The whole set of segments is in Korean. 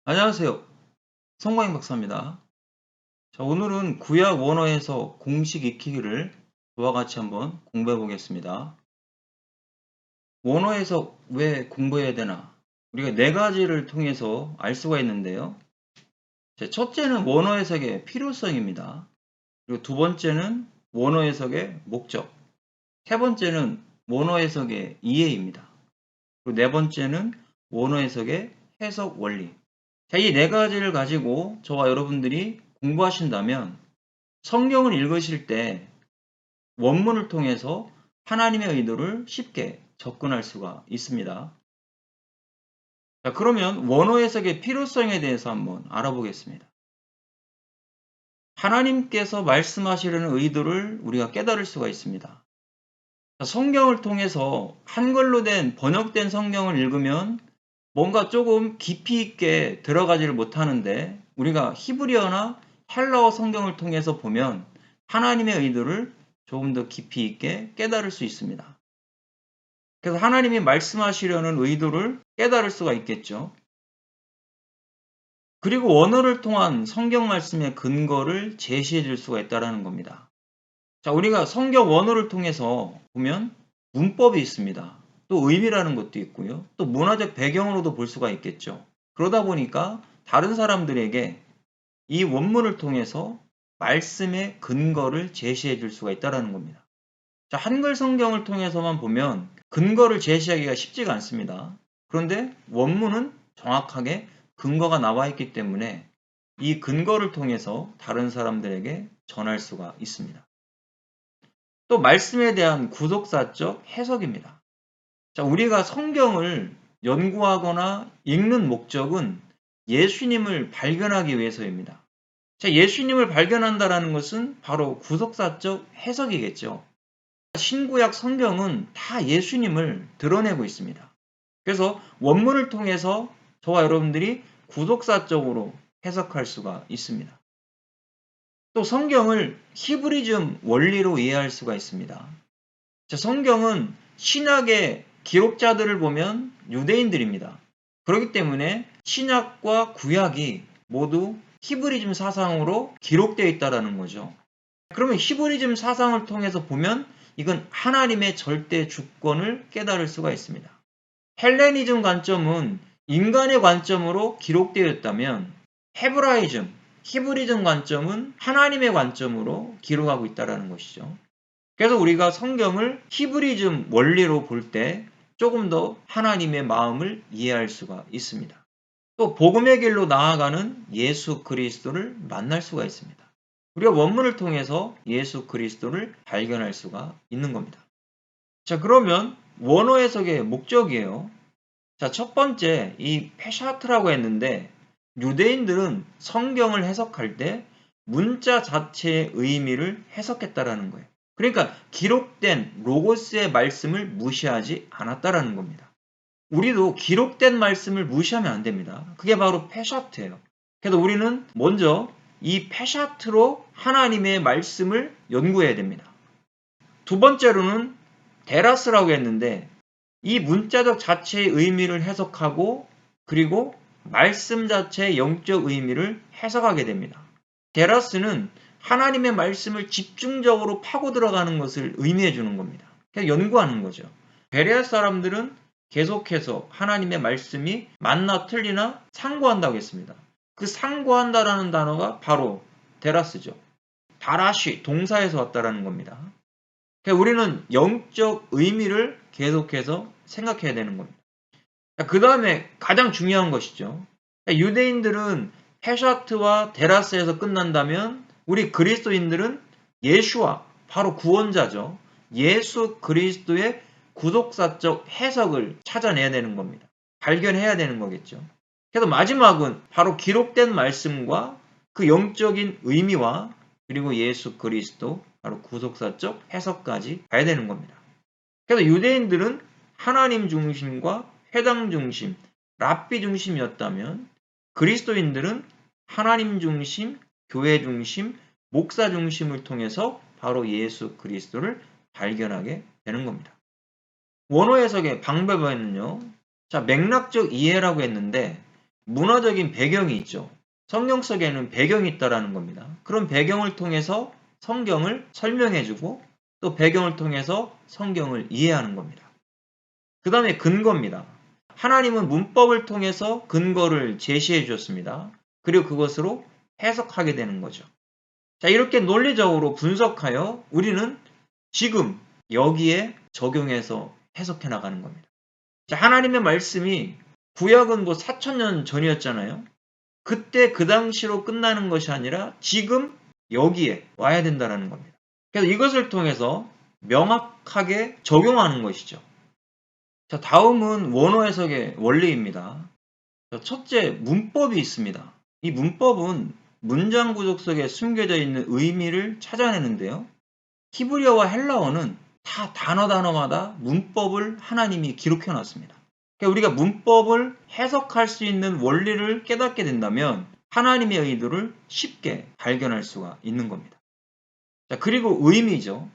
안녕하세요. 성광인 박사입니다. 자, 오늘은 구약 원어에서 공식 익히기를 저와 같이 한번 공부해 보겠습니다. 원어에서 왜 공부해야 되나? 우리가 네 가지를 통해서 알 수가 있는데요. 자, 첫째는 원어 해석의 필요성입니다. 그리고 두 번째는 원어 해석의 목적. 세 번째는 원어 해석의 이해입니다. 그리고 네 번째는 원어 해석의 해석 원리. 자, 이 네 가지를 가지고 저와 여러분들이 공부하신다면 성경을 읽으실 때 원문을 통해서 하나님의 의도를 쉽게 접근할 수가 있습니다. 자, 그러면 원어 해석의 필요성에 대해서 한번 알아보겠습니다. 하나님께서 말씀하시려는 의도를 우리가 깨달을 수가 있습니다. 자, 성경을 통해서 한글로 된 번역된 성경을 읽으면 뭔가 조금 깊이 있게 들어가지를 못하는데 우리가 히브리어나 헬라어 성경을 통해서 보면 하나님의 의도를 조금 더 깊이 있게 깨달을 수 있습니다. 그래서 하나님이 말씀하시려는 의도를 깨달을 수가 있겠죠. 그리고 원어를 통한 성경 말씀의 근거를 제시해 줄 수가 있다는 겁니다. 자, 우리가 성경 원어를 통해서 보면 문법이 있습니다. 또 의미라는 것도 있고요. 또 문화적 배경으로도 볼 수가 있겠죠. 그러다 보니까 다른 사람들에게 이 원문을 통해서 말씀의 근거를 제시해 줄 수가 있다는 겁니다. 자, 한글 성경을 통해서만 보면 근거를 제시하기가 쉽지가 않습니다. 그런데 원문은 정확하게 근거가 나와 있기 때문에 이 근거를 통해서 다른 사람들에게 전할 수가 있습니다. 또 말씀에 대한 구속사적 해석입니다. 자, 우리가 성경을 연구하거나 읽는 목적은 예수님을 발견하기 위해서입니다. 자, 예수님을 발견한다는 것은 바로 구속사적 해석이겠죠. 신구약 성경은 다 예수님을 드러내고 있습니다. 그래서 원문을 통해서 저와 여러분들이 구속사적으로 해석할 수가 있습니다. 또 성경을 히브리즘 원리로 이해할 수가 있습니다. 자, 성경은 신약의 기록자들을 보면 유대인들입니다. 그렇기 때문에 신약과 구약이 모두 히브리즘 사상으로 기록되어 있다는 거죠. 그러면 히브리즘 사상을 통해서 보면 이건 하나님의 절대 주권을 깨달을 수가 있습니다. 헬레니즘 관점은 인간의 관점으로 기록되어 있다면 헤브라이즘, 히브리즘 관점은 하나님의 관점으로 기록하고 있다는 것이죠. 그래서 우리가 성경을 히브리즘 원리로 볼 때 조금 더 하나님의 마음을 이해할 수가 있습니다. 또 복음의 길로 나아가는 예수 그리스도를 만날 수가 있습니다. 우리가 원문을 통해서 예수 그리스도를 발견할 수가 있는 겁니다. 자, 그러면 원어 해석의 목적이에요. 자, 첫 번째 이 페샤트라고 했는데 유대인들은 성경을 해석할 때 문자 자체의 의미를 해석했다라는 거예요. 그러니까 기록된 로고스의 말씀을 무시하지 않았다라는 겁니다. 우리도 기록된 말씀을 무시하면 안 됩니다. 그게 바로 페샤트예요. 그래서 우리는 먼저 이 페샤트로 하나님의 말씀을 연구해야 됩니다. 두 번째로는 데라스라고 했는데 이 문자적 자체의 의미를 해석하고 그리고 말씀 자체의 영적 의미를 해석하게 됩니다. 데라스는 하나님의 말씀을 집중적으로 파고 들어가는 것을 의미해 주는 겁니다. 그냥 연구하는 거죠. 베레아 사람들은 계속해서 하나님의 말씀이 맞나 틀리나 상고한다고 했습니다. 그 상고한다라는 단어가 바로 데라스죠. 다라시 동사에서 왔다라는 겁니다. 그러니까 우리는 영적 의미를 계속해서 생각해야 되는 겁니다. 그 다음에 가장 중요한 것이죠. 유대인들은 헤샤트와 데라스에서 끝난다면 우리 그리스도인들은 예수와 바로 구원자죠. 예수 그리스도의 구속사적 해석을 찾아내야 되는 겁니다. 발견해야 되는 거겠죠. 그래서 마지막은 바로 기록된 말씀과 그 영적인 의미와 그리고 예수 그리스도 바로 구속사적 해석까지 가야 되는 겁니다. 그래서 유대인들은 하나님 중심과 회당 중심, 랍비 중심이었다면 그리스도인들은 하나님 중심, 교회 중심, 목사 중심을 통해서 바로 예수 그리스도를 발견하게 되는 겁니다. 원어 해석의 방법에는요. 자, 맥락적 이해라고 했는데 문화적인 배경이 있죠. 성경 속에는 배경이 있다라는 겁니다. 그런 배경을 통해서 성경을 설명해주고 또 배경을 통해서 성경을 이해하는 겁니다. 그 다음에 근거입니다. 하나님은 문법을 통해서 근거를 제시해 주셨습니다. 그리고 그것으로 해석하게 되는 거죠. 자, 이렇게 논리적으로 분석하여 우리는 지금 여기에 적용해서 해석해 나가는 겁니다. 자, 하나님의 말씀이 구약은 뭐 4,000년 전이었잖아요. 그때 그 당시로 끝나는 것이 아니라 지금 여기에 와야 된다는 겁니다. 그래서 이것을 통해서 명확하게 적용하는 것이죠. 자, 다음은 원어 해석의 원리입니다. 자, 첫째, 문법이 있습니다. 이 문법은 문장 구조 속에 숨겨져 있는 의미를 찾아내는데요. 히브리어와 헬라어는 다 단어마다 문법을 하나님이 기록해 놨습니다. 그러니까 우리가 문법을 해석할 수 있는 원리를 깨닫게 된다면 하나님의 의도를 쉽게 발견할 수가 있는 겁니다. 자, 그리고 의미죠.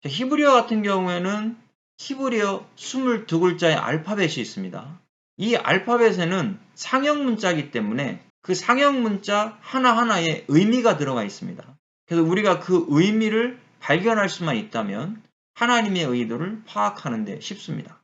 자, 히브리어 같은 경우에는 히브리어 22글자의 알파벳이 있습니다. 이 알파벳에는 상형 문자이기 때문에 그 상형 문자 하나하나에 의미가 들어가 있습니다. 그래서 우리가 그 의미를 발견할 수만 있다면 하나님의 의도를 파악하는 데 쉽습니다.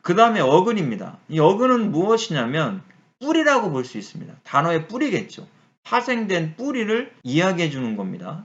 그 다음에 어근입니다. 이 어근은 무엇이냐면 뿌리라고 볼 수 있습니다. 단어의 뿌리겠죠. 파생된 뿌리를 이야기해 주는 겁니다.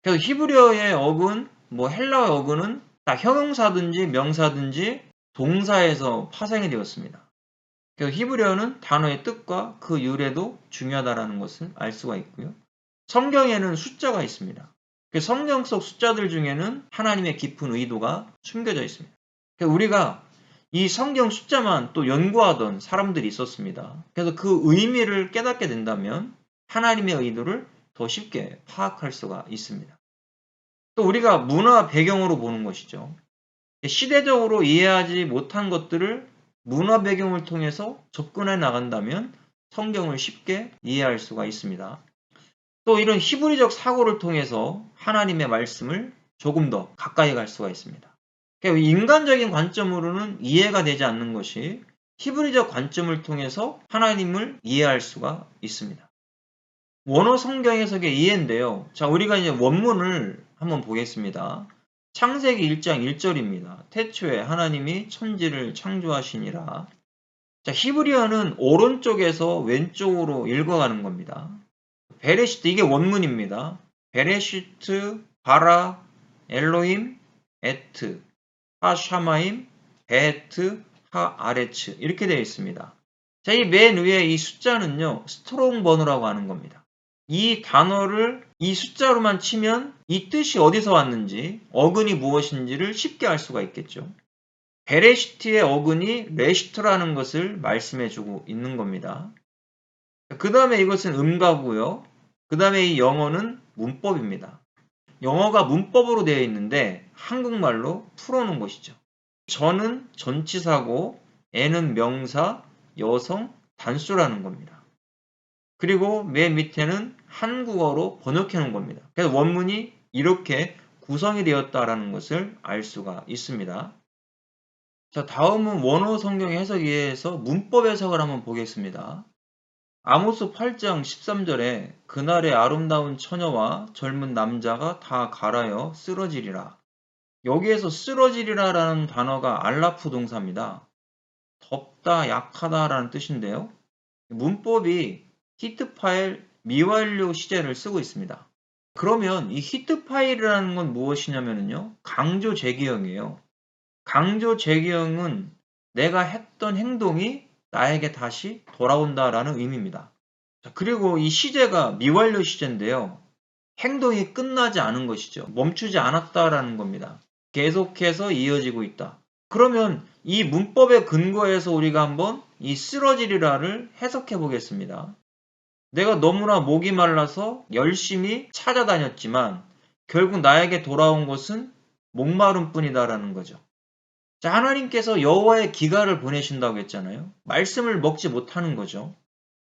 그래서 히브리어의 어근, 뭐 헬라어의 어근은 다 형용사든지 명사든지 동사에서 파생이 되었습니다. 그래서 히브리어는 단어의 뜻과 그 유래도 중요하다는 것을 알 수가 있고요. 성경에는 숫자가 있습니다. 성경 속 숫자들 중에는 하나님의 깊은 의도가 숨겨져 있습니다. 우리가 이 성경 숫자만 또 연구하던 사람들이 있었습니다. 그래서 그 의미를 깨닫게 된다면 하나님의 의도를 더 쉽게 파악할 수가 있습니다. 또 우리가 문화 배경으로 보는 것이죠. 시대적으로 이해하지 못한 것들을 문화 배경을 통해서 접근해 나간다면 성경을 쉽게 이해할 수가 있습니다. 또 이런 히브리적 사고를 통해서 하나님의 말씀을 조금 더 가까이 갈 수가 있습니다. 인간적인 관점으로는 이해가 되지 않는 것이 히브리적 관점을 통해서 하나님을 이해할 수가 있습니다. 원어 성경 해석의 이해인데요. 자, 우리가 이제 원문을 한번 보겠습니다. 창세기 1장 1절입니다. 태초에 하나님이 천지를 창조하시니라. 자, 히브리어는 오른쪽에서 왼쪽으로 읽어가는 겁니다. 베레시트, 이게 원문입니다. 베레시트, 바라, 엘로힘, 에트, 하샤마임, 베트, 하아레츠 이렇게 되어 있습니다. 자, 이 맨 위에 이 숫자는요, 스트롱 번호라고 하는 겁니다. 이 단어를 이 숫자로만 치면 이 뜻이 어디서 왔는지, 어근이 무엇인지를 쉽게 알 수가 있겠죠. 베레시트의 어근이 레시트라는 것을 말씀해주고 있는 겁니다. 그 다음에 이것은 음가고요. 그 다음에 이 영어는 문법입니다. 영어가 문법으로 되어 있는데 한국말로 풀어놓은 것이죠. 저는 전치사고, 애는 명사, 여성, 단수라는 겁니다. 그리고 맨 밑에는 한국어로 번역해 놓은 겁니다. 그래서 원문이 이렇게 구성이 되었다라는 것을 알 수가 있습니다. 자, 다음은 원어 성경 해석에 의해서 문법 해석을 한번 보겠습니다. 아모스 8장 13절에 그날의 아름다운 처녀와 젊은 남자가 다 갈아여 쓰러지리라. 여기에서 쓰러지리라라는 단어가 알라프 동사입니다. 덥다, 약하다라는 뜻인데요. 문법이 히트 파일 미완료 시제를 쓰고 있습니다. 그러면 이 히트 파일이라는 건 무엇이냐면요. 강조 제기형이에요. 강조 제기형은 내가 했던 행동이 나에게 다시 돌아온다라는 의미입니다. 그리고 이 시제가 미완료 시제인데요. 행동이 끝나지 않은 것이죠. 멈추지 않았다라는 겁니다. 계속해서 이어지고 있다. 그러면 이 문법의 근거에서 우리가 한번 이 쓰러지리라를 해석해 보겠습니다. 내가 너무나 목이 말라서 열심히 찾아다녔지만 결국 나에게 돌아온 것은 목마름 뿐이다라는 거죠. 자, 하나님께서 여호와의 기가를 보내신다고 했잖아요. 말씀을 먹지 못하는 거죠.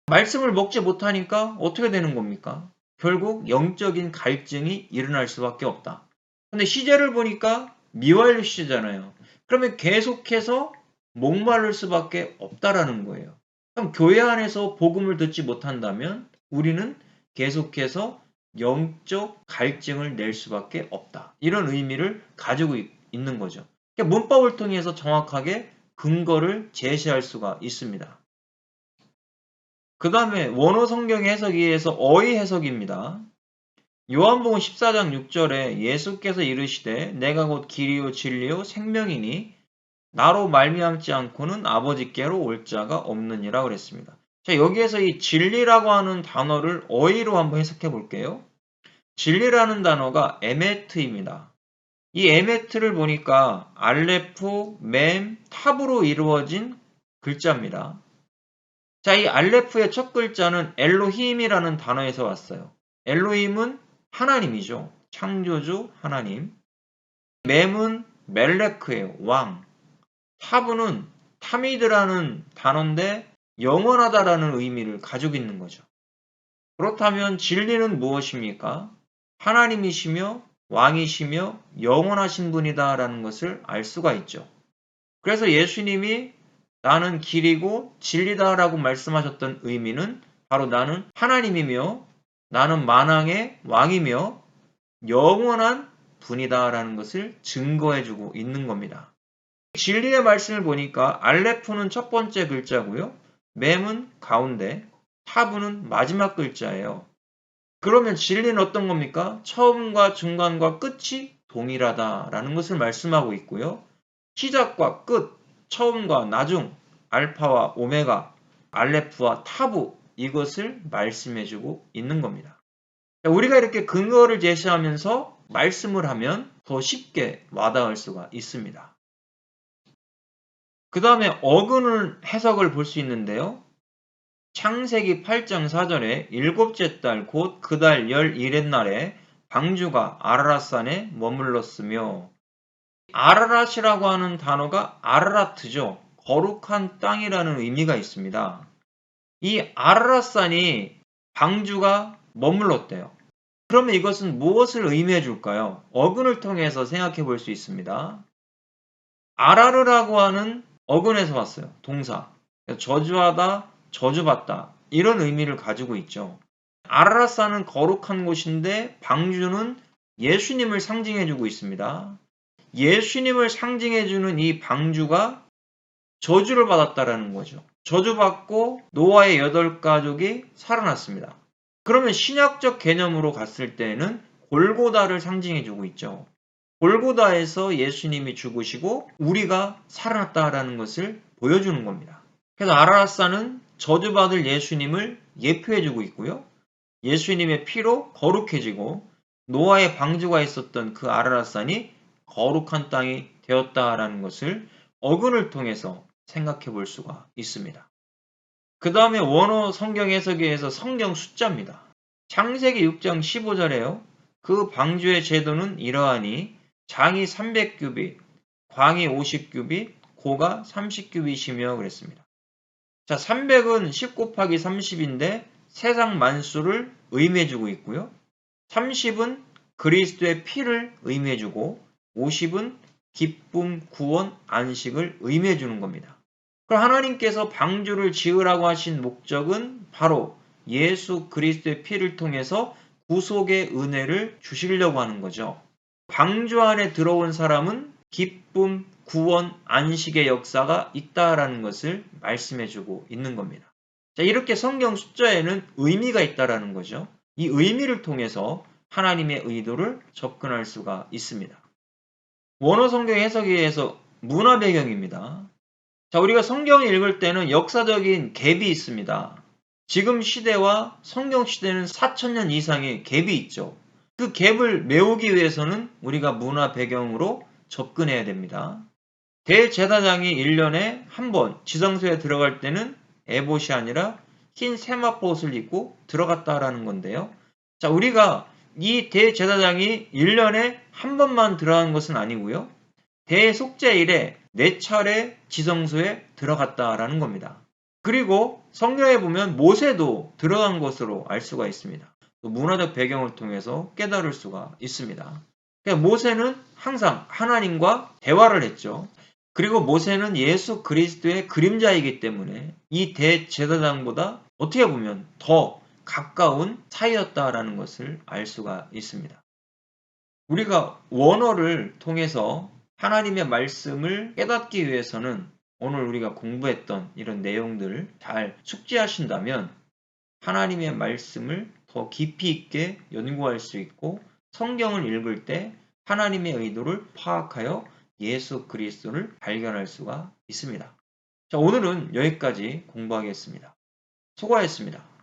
말씀을 먹지 못하니까 어떻게 되는 겁니까? 결국 영적인 갈증이 일어날 수밖에 없다. 근데 시제를 보니까 미완료 시제잖아요. 그러면 계속해서 목마를 수밖에 없다라는 거예요. 그럼 교회 안에서 복음을 듣지 못한다면 우리는 계속해서 영적 갈증을 낼 수밖에 없다. 이런 의미를 가지고 있는 거죠. 그러니까 문법을 통해서 정확하게 근거를 제시할 수가 있습니다. 그 다음에 원어 성경 해석에 의해서 어휘 해석입니다. 요한복음 14장 6절에 예수께서 이르시되 내가 곧 길이요 진리요 생명이니 나로 말미암지 않고는 아버지께로 올 자가 없느니라 그랬습니다. 자, 여기에서 이 진리라고 하는 단어를 어휘로 한번 해석해 볼게요. 진리라는 단어가 에메트입니다. 이 에메트를 보니까 알레프, mem, 탑으로 이루어진 글자입니다. 자, 이 알레프의 첫 글자는 엘로힘이라는 단어에서 왔어요. 엘로힘은 하나님이죠. 창조주 하나님. mem은 멜레크예요. 왕. 타부는 타미드라는 단어인데 영원하다라는 의미를 가지고 있는 거죠. 그렇다면 진리는 무엇입니까? 하나님이시며 왕이시며 영원하신 분이다라는 것을 알 수가 있죠. 그래서 예수님이 나는 길이고 진리다라고 말씀하셨던 의미는 바로 나는 하나님이며 나는 만왕의 왕이며 영원한 분이다라는 것을 증거해주고 있는 겁니다. 진리의 말씀을 보니까 알레프는 첫 번째 글자고요. mem은 가운데, 타부는 마지막 글자예요. 그러면 진리는 어떤 겁니까? 처음과 중간과 끝이 동일하다라는 것을 말씀하고 있고요. 시작과 끝, 처음과 나중, 알파와 오메가, 알레프와 타부 이것을 말씀해주고 있는 겁니다. 우리가 이렇게 근거를 제시하면서 말씀을 하면 더 쉽게 와닿을 수가 있습니다. 그 다음에 어근을 해석을 볼 수 있는데요. 창세기 8장 4절에 일곱째 달 곧 그 달 11의 날에 방주가 아라랏산에 머물렀으며 아라랏이라고 하는 단어가 아라라트죠. 거룩한 땅이라는 의미가 있습니다. 이 아라랏산이 방주가 머물렀대요. 그러면 이것은 무엇을 의미해 줄까요? 어근을 통해서 생각해 볼 수 있습니다. 아라르라고 하는 어근에서 왔어요. 동사. 저주하다, 저주받다 이런 의미를 가지고 있죠. 아라랏산은 거룩한 곳인데 방주는 예수님을 상징해주고 있습니다. 예수님을 상징해주는 이 방주가 저주를 받았다라는 거죠. 저주받고 노아의 8가족이 살아났습니다. 그러면 신약적 개념으로 갔을 때는 골고다를 상징해주고 있죠. 골고다에서 예수님이 죽으시고 우리가 살아났다라는 것을 보여주는 겁니다. 그래서 아라랏산은 저주받을 예수님을 예표해주고 있고요. 예수님의 피로 거룩해지고 노아의 방주가 있었던 그 아라랏산이 거룩한 땅이 되었다라는 것을 어근을 통해서 생각해 볼 수가 있습니다. 그 다음에 원어 성경 해석에 의해서 성경 숫자입니다. 창세기 6장 15절에요. 그 방주의 제도는 이러하니 장이 300규빗, 광이 50규빗, 고가 30규빗이며 그랬습니다. 자, 300은 10 곱하기 30인데 세상 만수를 의미해주고 있고요. 30은 그리스도의 피를 의미해주고 50은 기쁨, 구원, 안식을 의미해주는 겁니다. 그럼 하나님께서 방주를 지으라고 하신 목적은 바로 예수 그리스도의 피를 통해서 구속의 은혜를 주시려고 하는 거죠. 방주 안에 들어온 사람은 기쁨, 구원, 안식의 역사가 있다라는 것을 말씀해주고 있는 겁니다. 자, 이렇게 성경 숫자에는 의미가 있다라는 거죠. 이 의미를 통해서 하나님의 의도를 접근할 수가 있습니다. 원어 성경 해석에 의해서 문화 배경입니다. 자, 우리가 성경을 읽을 때는 역사적인 갭이 있습니다. 지금 시대와 성경 시대는 4,000년 이상의 갭이 있죠. 그 갭을 메우기 위해서는 우리가 문화 배경으로 접근해야 됩니다. 대제사장이 1년에 한 번 지성소에 들어갈 때는 에봇이 아니라 흰 세마포옷을 입고 들어갔다라는 건데요. 자, 우리가 이 대제사장이 1년에 한 번만 들어간 것은 아니고요. 대속죄일에 4차례 지성소에 들어갔다라는 겁니다. 그리고 성경에 보면 모세도 들어간 것으로 알 수가 있습니다. 문화적 배경을 통해서 깨달을 수가 있습니다. 그러니까 모세는 항상 하나님과 대화를 했죠. 그리고 모세는 예수 그리스도의 그림자이기 때문에 이 대제사장보다 어떻게 보면 더 가까운 사이였다라는 것을 알 수가 있습니다. 우리가 원어를 통해서 하나님의 말씀을 깨닫기 위해서는 오늘 우리가 공부했던 이런 내용들을 잘 숙지하신다면 하나님의 말씀을 더 깊이 있게 연구할 수 있고 성경을 읽을 때 하나님의 의도를 파악하여 예수 그리스도를 발견할 수가 있습니다. 자, 오늘은 여기까지 공부하겠습니다. 수고하셨습니다.